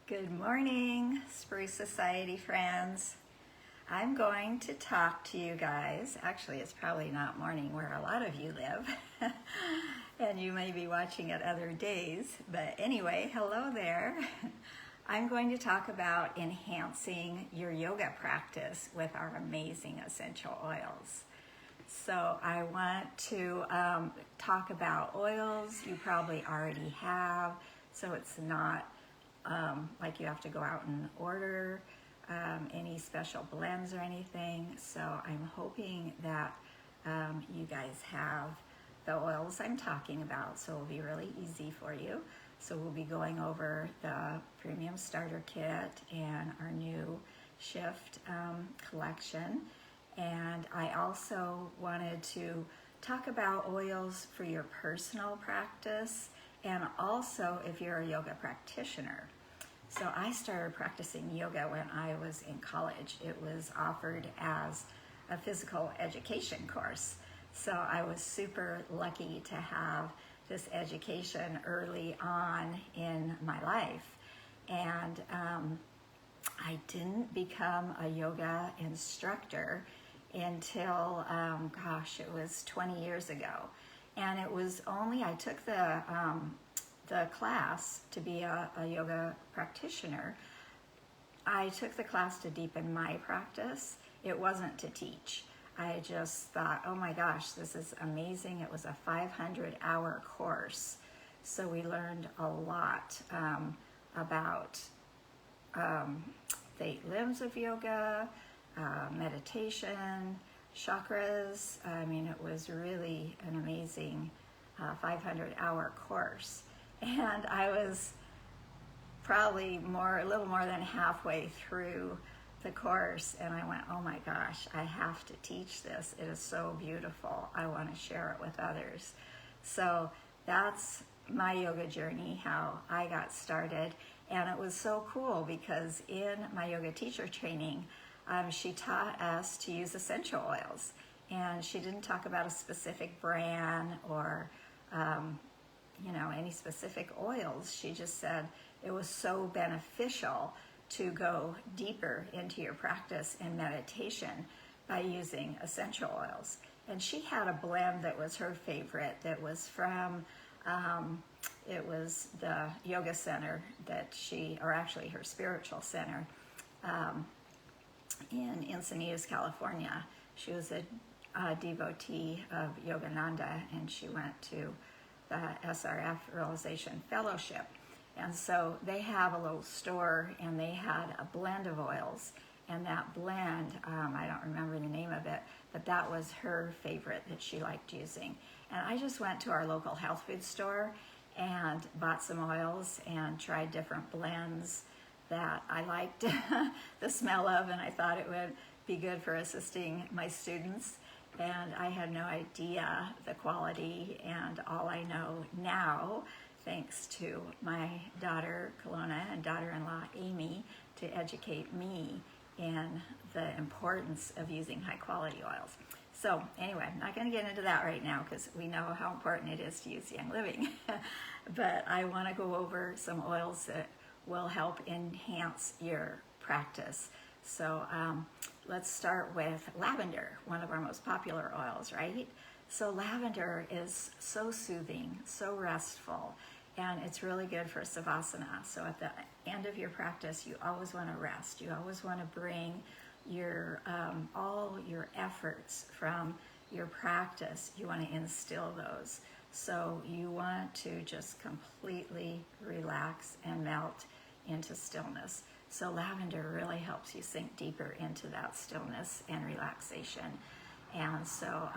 Good morning, Spruce Society friends. I'm going to talk to you guys. Actually, it's probably not morning where a lot of you live, and you may be watching it other days. But anyway, hello there. I'm going to talk about enhancing your yoga practice with our amazing essential oils. So I want to talk about oils you probably already have, so it's not like you have to go out and order any special blends or anything. So I'm hoping that you guys have the oils I'm talking about, so it'll be really easy for you. So we'll be going over the Premium Starter Kit and our new Shift collection. And I also wanted to talk about oils for your personal practice and also if you're a yoga practitioner. So I started practicing yoga when I was in college. It was offered as a physical education course. So I was super lucky to have this education early on in my life. And I didn't become a yoga instructor until, it was 20 years ago. And it was only, I took the class to be a yoga practitioner. I took the class to deepen my practice. It wasn't to teach. I just thought, oh my gosh, this is amazing. It was a 500-hour course. So we learned a lot about the 8 limbs of yoga, meditation, chakras. I mean, it was really an amazing 500-hour course. And I was probably a little more than halfway through the course, and I went, oh my gosh, I have to teach this. It is so beautiful. I want to share it with others. So that's my yoga journey, how I got started. And it was so cool because in my yoga teacher training, she taught us to use essential oils. And she didn't talk about a specific brand or any specific oils. She just said it was so beneficial to go deeper into your practice in meditation by using essential oils. And she had a blend that was her favorite that was from, it was the yoga center that actually her spiritual center in Encinitas, California. She was a devotee of Yogananda, and she went to the SRF Realization Fellowship. And so they have a little store, and they had a blend of oils. And that blend, I don't remember the name of it, but that was her favorite that she liked using. And I just went to our local health food store and bought some oils and tried different blends that I liked the smell of, and I thought it would be good for assisting my students. And I had no idea the quality, and all I know now, thanks to my daughter Kelowna and daughter-in-law Amy, to educate me in the importance of using high-quality oils. So anyway, I'm not going to get into that right now because we know how important it is to use Young Living. But I want to go over some oils that will help enhance your practice. So let's start with lavender, one of our most popular oils, right? So lavender is so soothing, so restful, and it's really good for savasana. So at the end of your practice, you always want to rest. You always want to bring your all your efforts from your practice. You want to instill those. So you want to just completely relax and melt into stillness. So lavender really helps you sink deeper into that stillness and relaxation. And so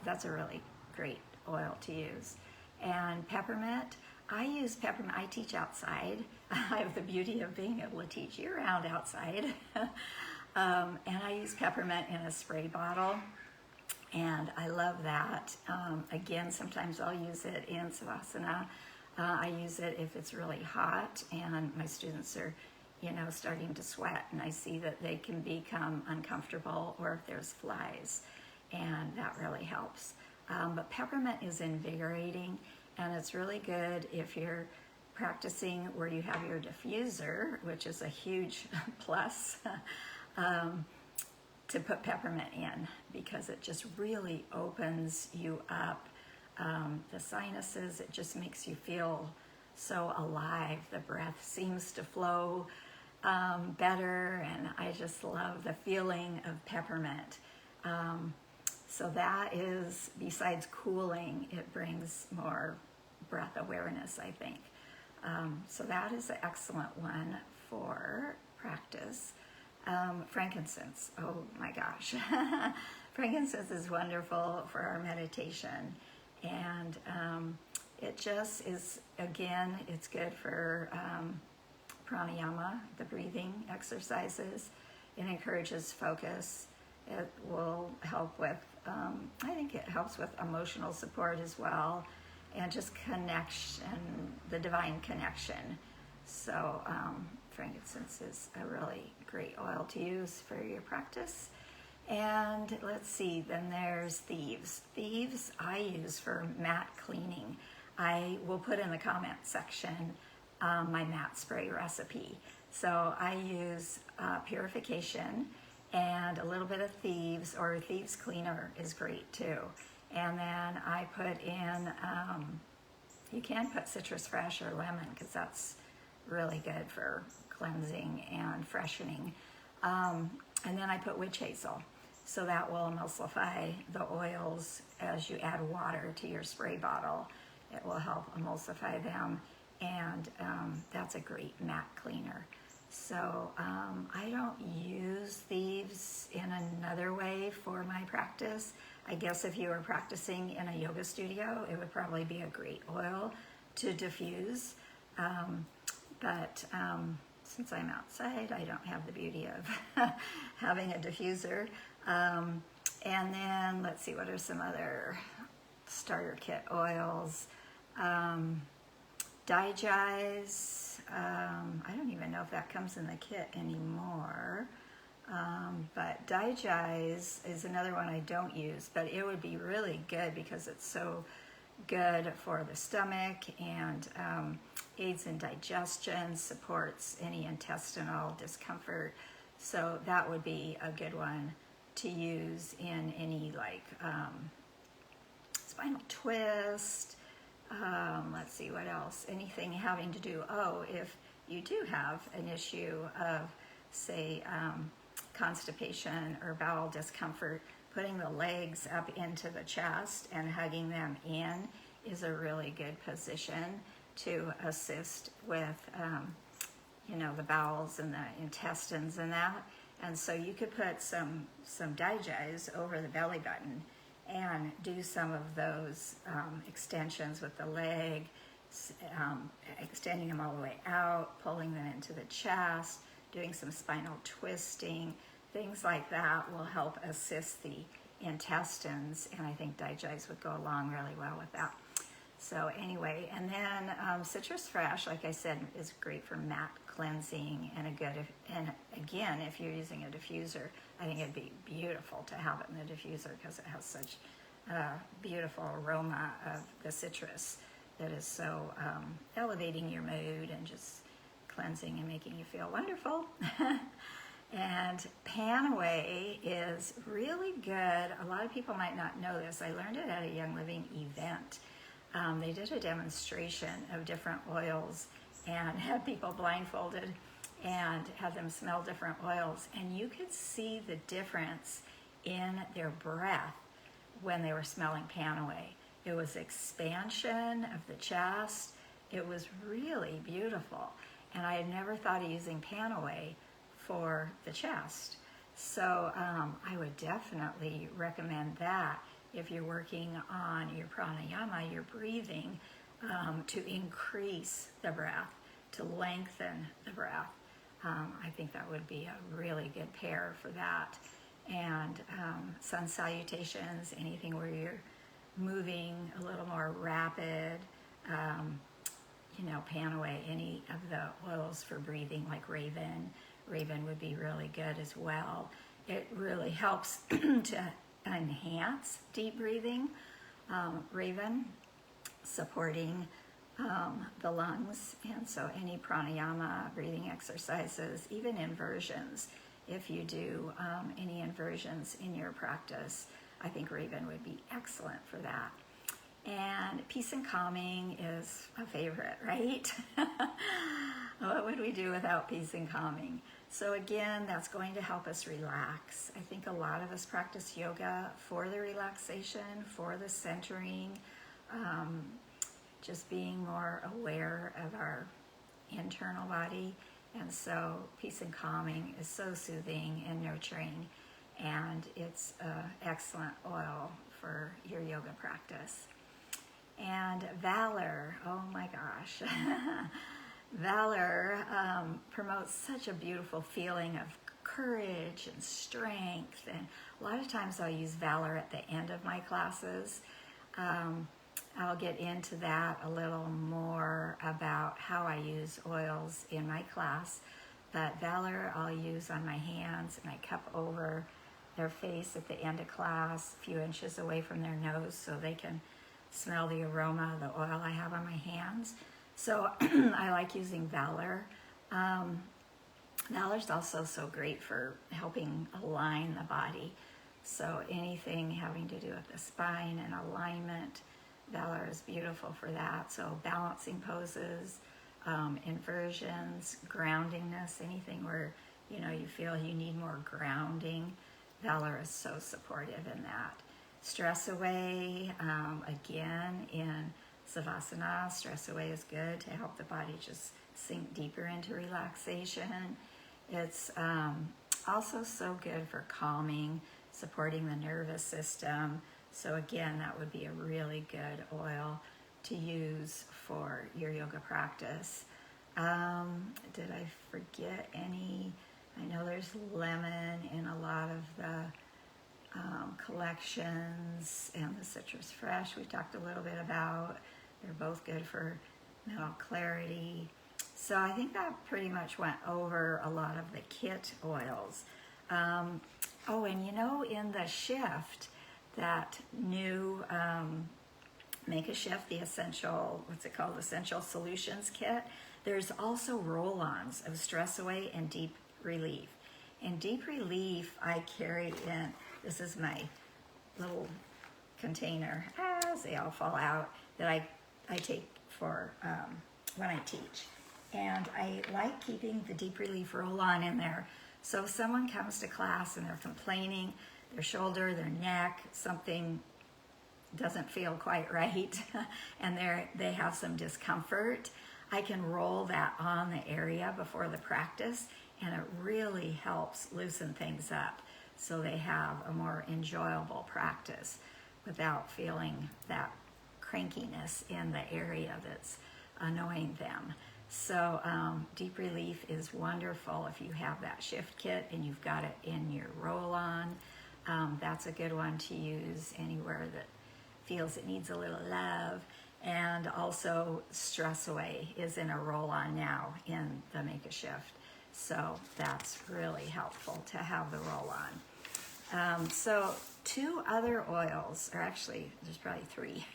that's a really great oil to use. And peppermint, I use peppermint. I teach outside. I have the beauty of being able to teach year-round outside. And I use peppermint in a spray bottle. And I love that. Again, sometimes I'll use it in savasana. I use it if it's really hot and my students are, starting to sweat, and I see that they can become uncomfortable, or if there's flies, and that really helps. But peppermint is invigorating, and it's really good if you're practicing where you have your diffuser, which is a huge plus, to put peppermint in, because it just really opens you up, the sinuses. It just makes you feel so alive. The breath seems to flow better, and I just love the feeling of peppermint. So that is, besides cooling, it brings more breath awareness, I think. So that is an excellent one for practice. Frankincense, oh my gosh. Frankincense is wonderful for our meditation, and it just is, again, it's good for pranayama, the breathing exercises. It encourages focus. It will help with, I think it helps with emotional support as well, and just connection, the divine connection. So frankincense is a really great oil to use for your practice. And let's see, then there's thieves. Thieves I use for mat cleaning. I will put in the comment section my mat spray recipe. So I use purification and a little bit of thieves, or thieves cleaner is great too. And then I put in, you can put citrus fresh or lemon, because that's really good for cleansing and freshening. And then I put witch hazel, so that will emulsify the oils as you add water to your spray bottle. It will help emulsify them, and that's a great mat cleaner. So I don't use thieves in another way for my practice. I guess if you were practicing in a yoga studio, it would probably be a great oil to diffuse. But since I'm outside, I don't have the beauty of having a diffuser. And then let's see, what are some other starter kit oils? Digize. I don't even know if that comes in the kit anymore. But Digize is another one I don't use, but it would be really good because it's so good for the stomach, and aids in digestion, supports any intestinal discomfort. So that would be a good one to use in any like spinal twist. Let's see, what else? Anything having to do, if you do have an issue of, say, constipation or bowel discomfort, putting the legs up into the chest and hugging them in is a really good position to assist with, the bowels and the intestines and that. And so you could put some Digize over the belly button and do some of those extensions with the leg, extending them all the way out, pulling them into the chest, doing some spinal twisting. Things like that will help assist the intestines, and I think Digize would go along really well with that. So anyway, and then citrus fresh, like I said, is great for mat cleansing, and and again, if you're using a diffuser, I think it'd be beautiful to have it in the diffuser because it has such a beautiful aroma of the citrus that is so elevating your mood and just cleansing and making you feel wonderful. And Panaway is really good. A lot of people might not know this. I learned it at a Young Living event. They did a demonstration of different oils and had people blindfolded and had them smell different oils. And you could see the difference in their breath when they were smelling Panaway. It was expansion of the chest. It was really beautiful. And I had never thought of using Panaway for the chest. So I would definitely recommend that if you're working on your pranayama, your breathing, to increase the breath, to lengthen the breath. I think that would be a really good pair for that. And sun salutations, anything where you're moving a little more rapid, Panaway, any of the oils for breathing, like Raven. Raven would be really good as well. It really helps to enhance deep breathing. Raven, supporting the lungs, and so any pranayama, breathing exercises, even inversions, if you do any inversions in your practice, I think Raven would be excellent for that. And peace and calming is a favorite, right? What would we do without peace and calming? So again, that's going to help us relax. I think a lot of us practice yoga for the relaxation, for the centering, just being more aware of our internal body. And so peace and calming is so soothing and nurturing, and it's an excellent oil for your yoga practice. And valor, oh my gosh. Valor promotes such a beautiful feeling of courage and strength, and a lot of times I'll use valor at the end of my classes. I'll get into that a little more about how I use oils in my class, but valor I'll use on my hands, and I cup over their face at the end of class, a few inches away from their nose, so they can smell the aroma of the oil I have on my hands. So I like using valor. Valor's also so great for helping align the body. So anything having to do with the spine and alignment, valor is beautiful for that. So balancing poses, inversions, groundingness, anything where you feel you need more grounding, valor is so supportive in that. Stress away, again in Savasana, stress away is good to help the body just sink deeper into relaxation. It's also so good for calming, supporting the nervous system. So again, that would be a really good oil to use for your yoga practice. Did I forget any? I know there's lemon in a lot of the collections, and the citrus fresh we talked a little bit about. They're both good for mental clarity. So I think that pretty much went over a lot of the kit oils. Oh, and in the shift, that new Make a Shift, the essential, Essential Solutions kit, there's also roll-ons of Stress Away and Deep Relief. In Deep Relief, I carry in, this is my little container, as they all fall out, that I take for when I teach. And I like keeping the Deep Relief roll-on in there. So if someone comes to class and they're complaining, their shoulder, their neck, something doesn't feel quite right, and they have some discomfort, I can roll that on the area before the practice, and it really helps loosen things up so they have a more enjoyable practice without feeling that crankiness in the area that's annoying them. So Deep Relief is wonderful if you have that shift kit and you've got it in your roll-on. That's a good one to use anywhere that feels it needs a little love. And also Stress Away is in a roll-on now in the Make a Shift. So that's really helpful to have the roll-on. So 2 other oils, or actually there's probably 3,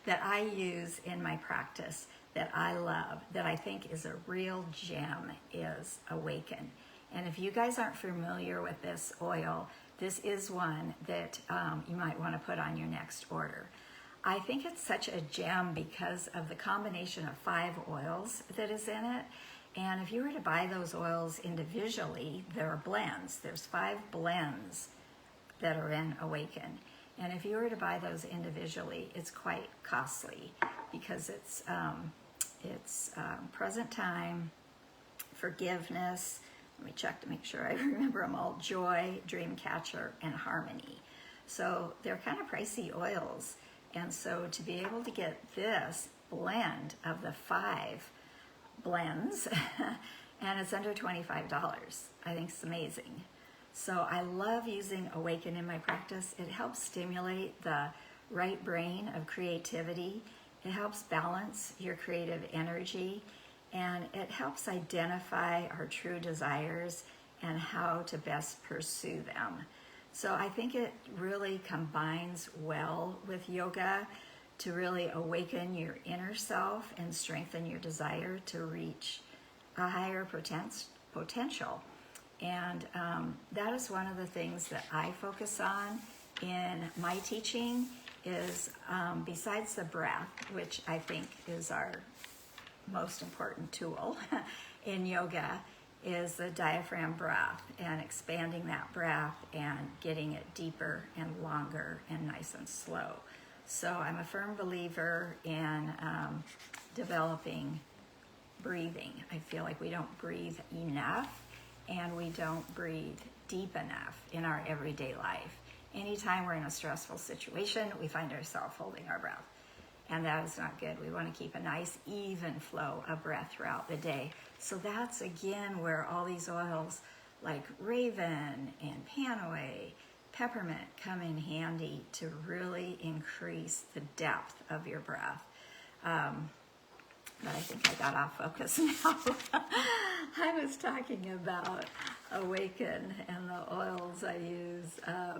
that I use in my practice that I love, that I think is a real gem, is Awaken. And if you guys aren't familiar with this oil, this is one that you might want to put on your next order. I think it's such a gem because of the combination of 5 oils that is in it. And if you were to buy those oils individually, there are blends. There's 5 blends that are in Awaken. And if you were to buy those individually, it's quite costly because it's present time, forgiveness. Let me check to make sure I remember them all. Joy, dream catcher, and harmony. So they're kind of pricey oils. And so to be able to get this blend of the 5 blends, and it's under $25, I think it's amazing. So I love using Awaken in my practice. It helps stimulate the right brain of creativity. It helps balance your creative energy, and it helps identify our true desires and how to best pursue them. So I think it really combines well with yoga to really awaken your inner self and strengthen your desire to reach a higher potential. And that is one of the things that I focus on in my teaching is besides the breath, which I think is our most important tool in yoga, is the diaphragm breath and expanding that breath and getting it deeper and longer and nice and slow. So I'm a firm believer in developing breathing. I feel like we don't breathe enough and we don't breathe deep enough in our everyday life. Anytime we're in a stressful situation, we find ourselves holding our breath. And that is not good. We want to keep a nice, even flow of breath throughout the day. So that's, again, where all these oils like Raven and Panaway, peppermint come in handy to really increase the depth of your breath. But I think I got off focus now. I was talking about Awaken and the oils I use. I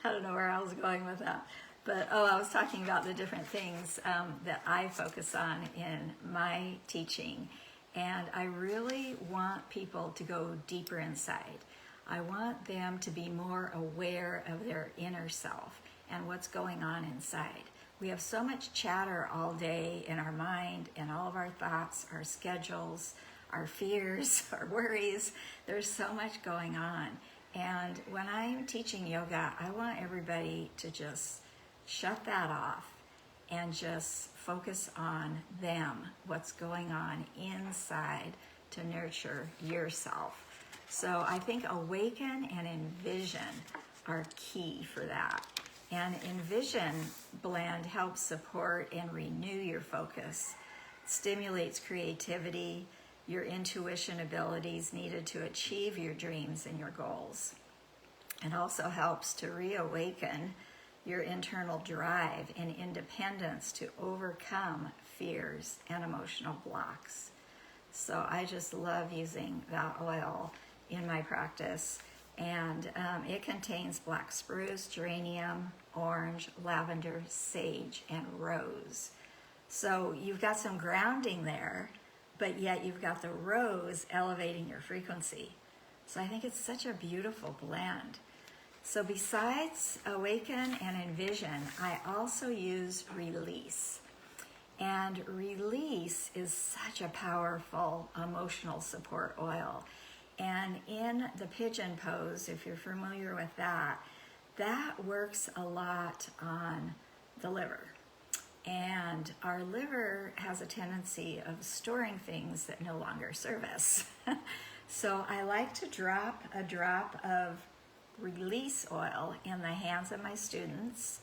don't know where I was going with that. But, I was talking about the different things that I focus on in my teaching. And I really want people to go deeper inside. I want them to be more aware of their inner self and what's going on inside. We have so much chatter all day in our mind and all of our thoughts, our schedules, our fears, our worries. There's so much going on. And when I'm teaching yoga, I want everybody to just shut that off and just focus on them, what's going on inside to nurture yourself. So I think Awaken and Envision are key for that. And Envision blend helps support and renew your focus, stimulates creativity, your intuition abilities needed to achieve your dreams and your goals. It also helps to reawaken your internal drive and independence to overcome fears and emotional blocks. So I just love using that oil in my practice. And it contains black spruce, geranium, orange, lavender, sage, and rose. So you've got some grounding there, but yet you've got the rose elevating your frequency. So I think it's such a beautiful blend. So besides Awaken and Envision, I also use Release. And Release is such a powerful emotional support oil. And in the pigeon pose, if you're familiar with that, that works a lot on the liver. And our liver has a tendency of storing things that no longer serve us. So I like to drop a drop of Release oil in the hands of my students,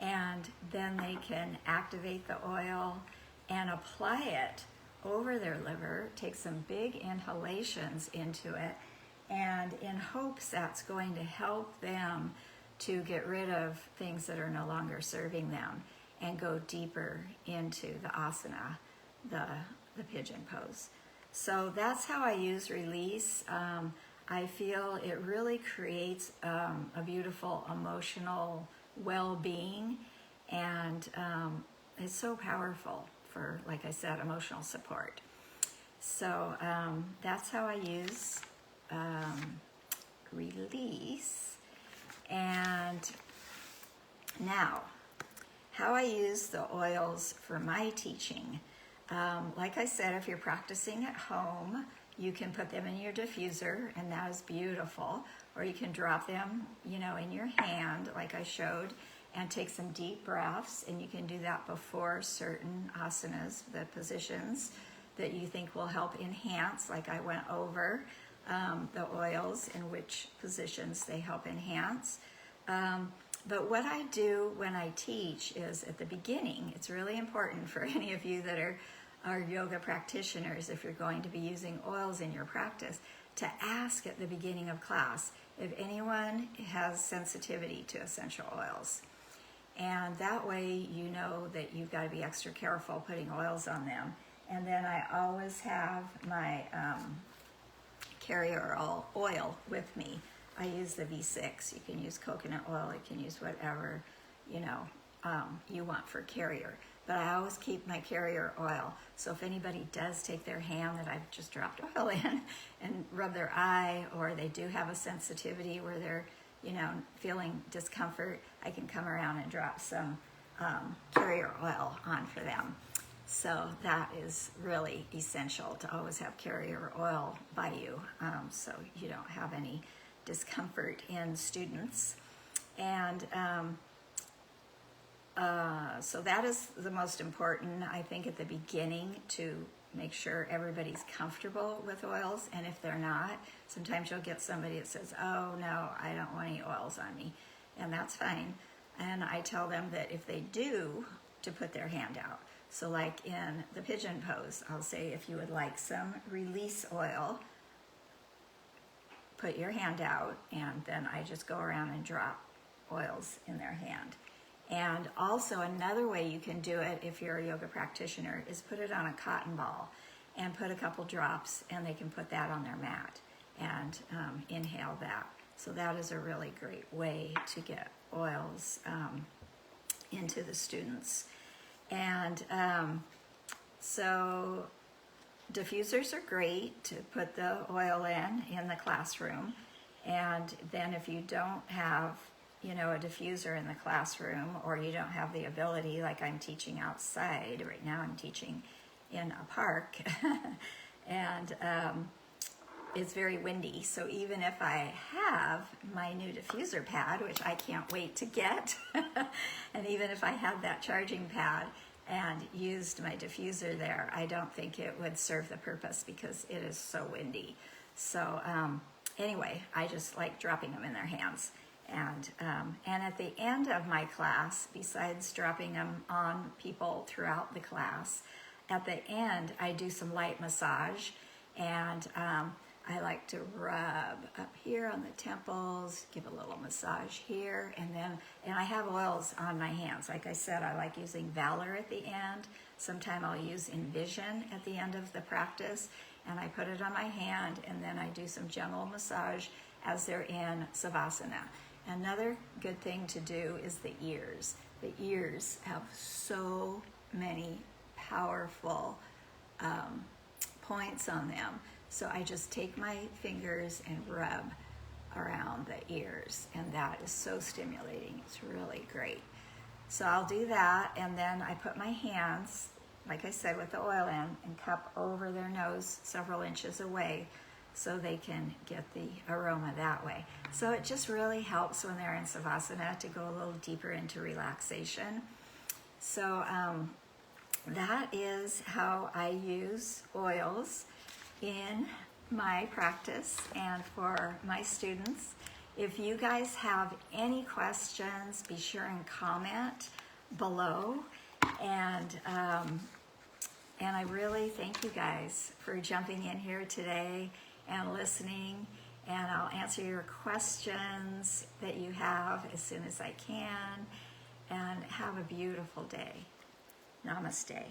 and then they can activate the oil and apply it over their liver, take some big inhalations into it, and in hopes that's going to help them to get rid of things that are no longer serving them and go deeper into the asana, the pigeon pose. So that's how I use Release. I feel it really creates a beautiful emotional well-being, and it's so powerful for, like I said, emotional support. So that's how I use Release. And now, how I use the oils for my teaching. Like I said, if you're practicing at home, you can put them in your diffuser, and that is beautiful. Or you can drop them, in your hand, like I showed, and take some deep breaths. And you can do that before certain asanas, the positions that you think will help enhance, like I went over the oils and which positions they help enhance. But what I do when I teach is at the beginning, it's really important for any of you that are yoga practitioners, if you're going to be using oils in your practice, to ask at the beginning of class if anyone has sensitivity to essential oils. And that way you know that you've got to be extra careful putting oils on them. And then I always have my carrier oil with me. I use the V6. You can use coconut oil. You can use whatever, you want for carrier. But I always keep my carrier oil. So if anybody does take their hand that I've just dropped oil in and rub their eye, or they do have a sensitivity where they're, feeling discomfort, I can come around and drop some carrier oil on for them. So that is really essential to always have carrier oil by you, so you don't have any discomfort in students. And so that is the most important, I think, at the beginning, to make sure everybody's comfortable with oils. And if they're not, sometimes you'll get somebody that says, oh no, I don't want any oils on me, and that's fine. And I tell them that if they do, to put their hand out. So like in the pigeon pose, I'll say, if you would like some release oil, put your hand out, and then I just go around and drop oils in their hand. And also another way you can do it if you're a yoga practitioner is put it on a cotton ball and put a couple drops, and they can put that on their mat and inhale that. So that is a really great way to get oils into the students. And so diffusers are great to put the oil in the classroom. And then if you don't have a diffuser in the classroom, or you don't have the ability, like I'm teaching outside right now, I'm teaching in a park and it's very windy. So even if I have my new diffuser pad, which I can't wait to get, and even if I had that charging pad and used my diffuser there, I don't think it would serve the purpose because it is so windy. So anyway, I just like dropping them in their hands. And at the end of my class, besides dropping them on people throughout the class, at the end I do some light massage, and I like to rub up here on the temples, give a little massage here, and I have oils on my hands. Like I said, I like using Valor at the end. Sometime I'll use Envision at the end of the practice, and I put it on my hand, and then I do some gentle massage as they're in Savasana. Another good thing to do is the ears. The ears have so many powerful points on them. So I just take my fingers and rub around the ears, and that is so stimulating. It's really great. So I'll do that, and then I put my hands, like I said, with the oil in, and cup over their nose several inches away, so they can get the aroma that way. So it just really helps when they're in Savasana to go a little deeper into relaxation. So that is how I use oils in my practice and for my students. If you guys have any questions, be sure and comment below. And I really thank you guys for jumping in here today and listening, and I'll answer your questions that you have as soon as I can, and have a beautiful day. Namaste.